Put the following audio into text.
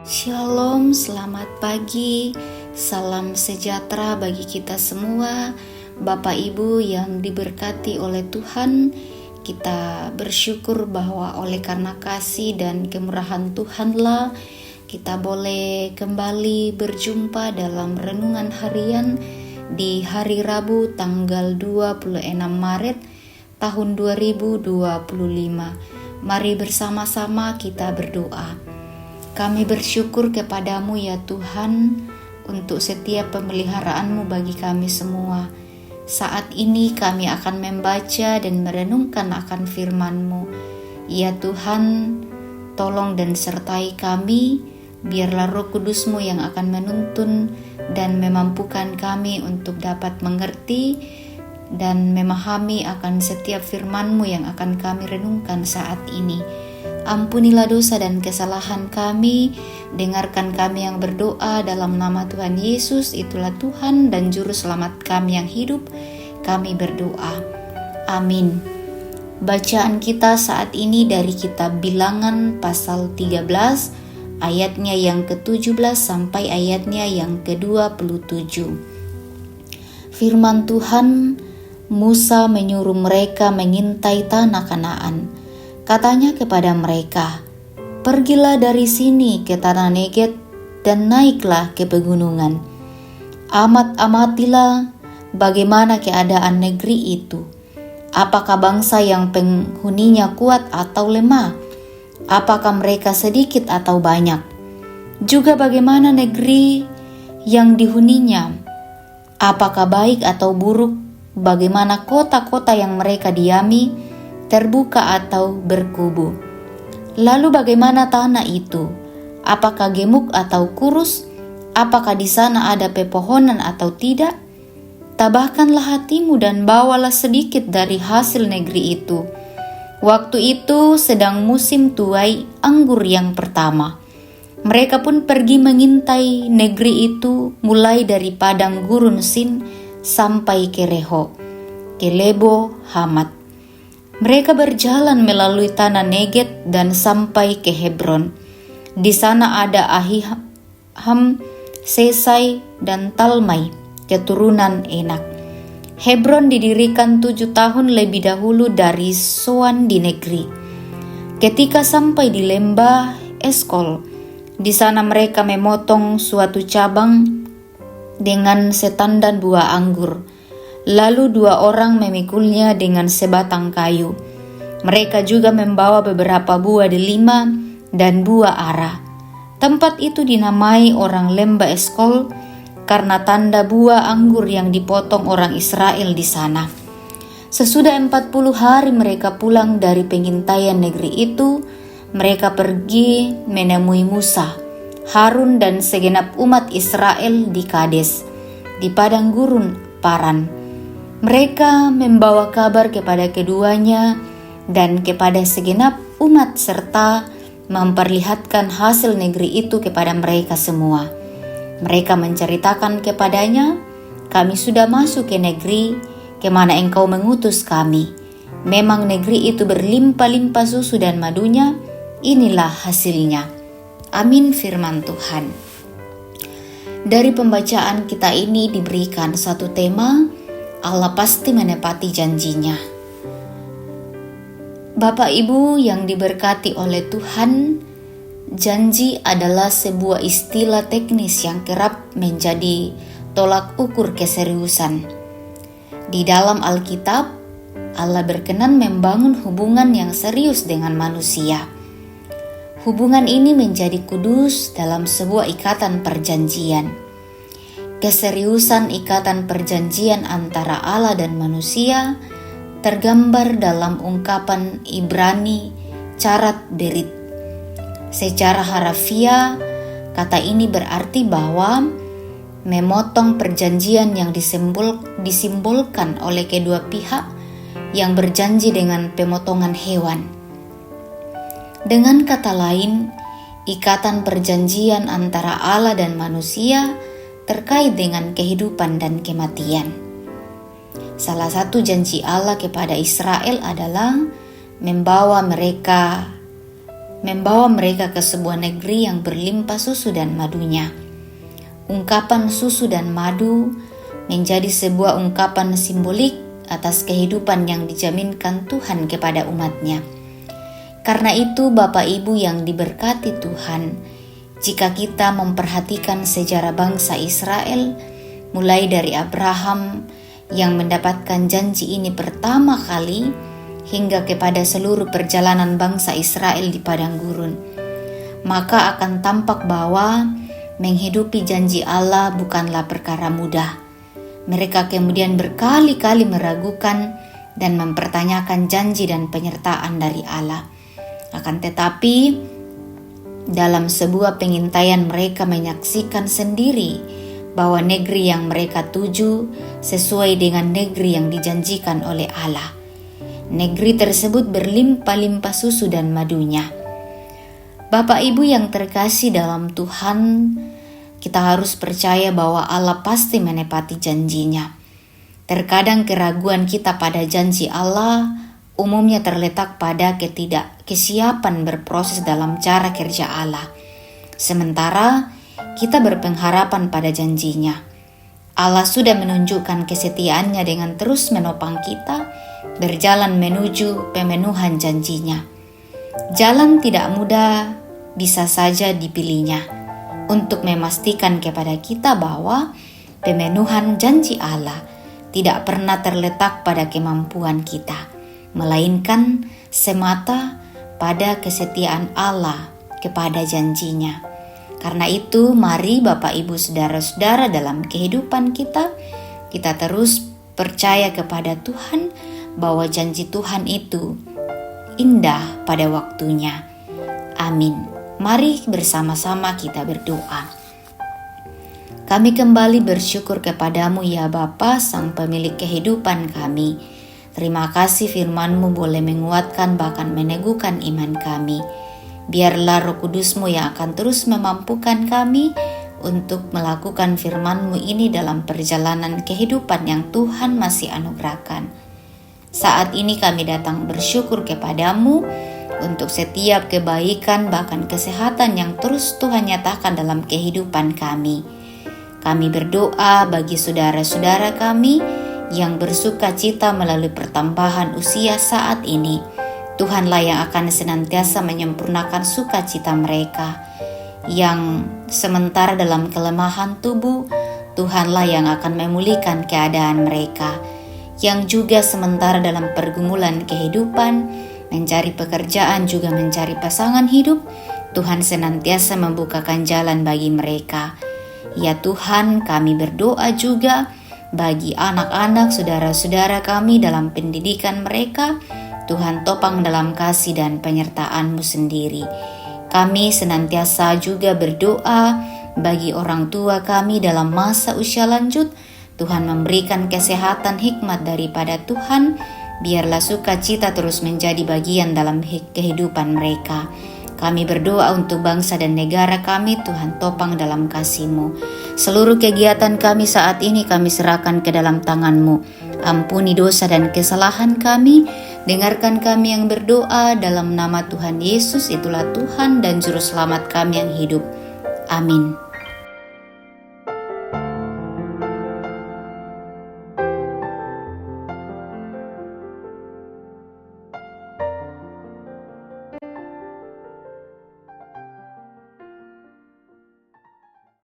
Shalom, selamat pagi, salam sejahtera bagi kita semua. Bapak Ibu yang diberkati oleh Tuhan, kita bersyukur bahwa oleh karena kasih dan kemurahan Tuhanlah kita boleh kembali berjumpa dalam renungan harian di hari Rabu tanggal 26 Maret tahun 2025. Mari bersama-sama kita berdoa. Kami bersyukur kepadamu ya Tuhan untuk setiap pemeliharaan-Mu bagi kami semua. Saat ini kami akan membaca dan merenungkan akan firman-Mu. Ya Tuhan, tolong dan sertai kami, biarlah Roh Kudus-Mu yang akan menuntun dan memampukan kami untuk dapat mengerti dan memahami akan setiap firman-Mu yang akan kami renungkan saat ini. Ampunilah dosa dan kesalahan kami, dengarkan kami yang berdoa dalam nama Tuhan Yesus, itulah Tuhan dan Juru Selamat kami yang hidup, kami berdoa. Amin. Bacaan kita saat ini dari kitab Bilangan pasal 13, ayatnya yang ke-17 sampai ayatnya yang ke-27. Firman Tuhan, Musa menyuruh mereka mengintai tanah Kanaan. Katanya kepada mereka, "Pergilah dari sini ke tanah Negeb dan naiklah ke pegunungan. Amatilah bagaimana keadaan negeri itu. Apakah bangsa yang penghuninya kuat atau lemah? Apakah mereka sedikit atau banyak? Juga bagaimana negeri yang dihuninya? Apakah baik atau buruk? Bagaimana kota-kota yang mereka diami? Terbuka atau berkubu? Lalu bagaimana tanah itu? Apakah gemuk atau kurus? Apakah di sana ada pepohonan atau tidak? Tabahkanlah hatimu dan bawalah sedikit dari hasil negeri itu." Waktu itu sedang musim tuai anggur yang pertama. Mereka pun pergi mengintai negeri itu mulai dari padang gurun Sin sampai ke Reho, ke Lebo Hamat. Mereka berjalan melalui tanah Negeb dan sampai ke Hebron. Di sana ada Ahiham, Sesai, dan Talmai, keturunan Enak. Hebron didirikan 7 tahun lebih dahulu dari Soan di negeri. Ketika sampai di lembah Eskol, di sana mereka memotong suatu cabang dengan setandan buah anggur. Lalu 2 orang memikulnya dengan sebatang kayu. Mereka juga membawa beberapa buah delima dan buah ara. Tempat itu dinamai orang lembah Eskol karena tanda buah anggur yang dipotong orang Israel di sana. Sesudah 40 hari mereka pulang dari pengintaian negeri itu, mereka pergi menemui Musa, Harun dan segenap umat Israel di Kades, di padang gurun Paran. Mereka membawa kabar kepada keduanya dan kepada segenap umat serta memperlihatkan hasil negeri itu kepada mereka semua. Mereka menceritakan kepadanya, "Kami sudah masuk ke negeri kemana engkau mengutus kami. Memang negeri itu berlimpah-limpah susu dan madunya, inilah hasilnya." Amin firman Tuhan. Dari pembacaan kita ini diberikan satu tema, Allah pasti menepati janjinya. Bapak Ibu yang diberkati oleh Tuhan, janji adalah sebuah istilah teknis yang kerap menjadi tolak ukur keseriusan. Di dalam Alkitab, Allah berkenan membangun hubungan yang serius dengan manusia. Hubungan ini menjadi kudus dalam sebuah ikatan perjanjian. Keseriusan ikatan perjanjian antara Allah dan manusia tergambar dalam ungkapan Ibrani carat berit. Secara harafiah, kata ini berarti bahwa memotong perjanjian yang disimbolkan oleh kedua pihak yang berjanji dengan pemotongan hewan. Dengan kata lain, ikatan perjanjian antara Allah dan manusia terkait dengan kehidupan dan kematian. Salah satu janji Allah kepada Israel adalah membawa mereka membawa mereka ke sebuah negeri yang berlimpah susu dan madunya. Ungkapan susu dan madu menjadi sebuah ungkapan simbolik atas kehidupan yang dijaminkan Tuhan kepada umatnya. Karena itu Bapak Ibu yang diberkati Tuhan, jika kita memperhatikan sejarah bangsa Israel, mulai dari Abraham yang mendapatkan janji ini pertama kali, hingga kepada seluruh perjalanan bangsa Israel di padang gurun, maka akan tampak bahwa menghidupi janji Allah bukanlah perkara mudah. Mereka kemudian berkali-kali meragukan dan mempertanyakan janji dan penyertaan dari Allah. Akan tetapi, dalam sebuah pengintaian mereka menyaksikan sendiri bahwa negeri yang mereka tuju sesuai dengan negeri yang dijanjikan oleh Allah. Negeri tersebut berlimpah-limpah susu dan madunya. Bapak Ibu yang terkasih dalam Tuhan, kita harus percaya bahwa Allah pasti menepati janjinya. Terkadang keraguan kita pada janji Allah umumnya terletak pada kesiapan berproses dalam cara kerja Allah. Sementara kita berpengharapan pada janjinya. Allah sudah menunjukkan kesetiaannya dengan terus menopang kita berjalan menuju pemenuhan janjinya. Jalan tidak mudah bisa saja dipilihnya untuk memastikan kepada kita bahwa pemenuhan janji Allah tidak pernah terletak pada kemampuan kita, melainkan semata pada kesetiaan Allah kepada janjinya. Karena itu, mari Bapak Ibu Saudara-saudara dalam kehidupan kita terus percaya kepada Tuhan bahwa janji Tuhan itu indah pada waktunya. Amin. Mari bersama-sama kita berdoa. Kami kembali bersyukur kepadamu ya Bapa, Sang Pemilik kehidupan kami. Terima kasih firman-Mu boleh menguatkan bahkan meneguhkan iman kami. Biarlah Roh Kudus-Mu yang akan terus memampukan kami untuk melakukan firman-Mu ini dalam perjalanan kehidupan yang Tuhan masih anugerahkan. Saat ini kami datang bersyukur kepadamu untuk setiap kebaikan bahkan kesehatan yang terus Tuhan nyatakan dalam kehidupan kami. Kami berdoa bagi saudara-saudara kami yang bersuka cita melalui pertambahan usia saat ini. Tuhanlah yang akan senantiasa menyempurnakan sukacita mereka. Yang sementara dalam kelemahan tubuh, Tuhanlah yang akan memulihkan keadaan mereka. Yang juga sementara dalam pergumulan kehidupan, mencari pekerjaan juga mencari pasangan hidup, Tuhan senantiasa membukakan jalan bagi mereka. Ya Tuhan, kami berdoa juga bagi anak-anak saudara-saudara kami dalam pendidikan mereka. Tuhan topang dalam kasih dan penyertaan-Mu sendiri. Kami senantiasa juga berdoa bagi orang tua kami dalam masa usia lanjut. Tuhan memberikan kesehatan hikmat daripada Tuhan. Biarlah sukacita terus menjadi bagian dalam kehidupan mereka. Kami berdoa untuk bangsa dan negara kami, Tuhan topang dalam kasih-Mu. Seluruh kegiatan kami saat ini kami serahkan ke dalam tangan-Mu. Ampuni dosa dan kesalahan kami. Dengarkan kami yang berdoa dalam nama Tuhan Yesus, itulah Tuhan dan Juru Selamat kami yang hidup. Amin.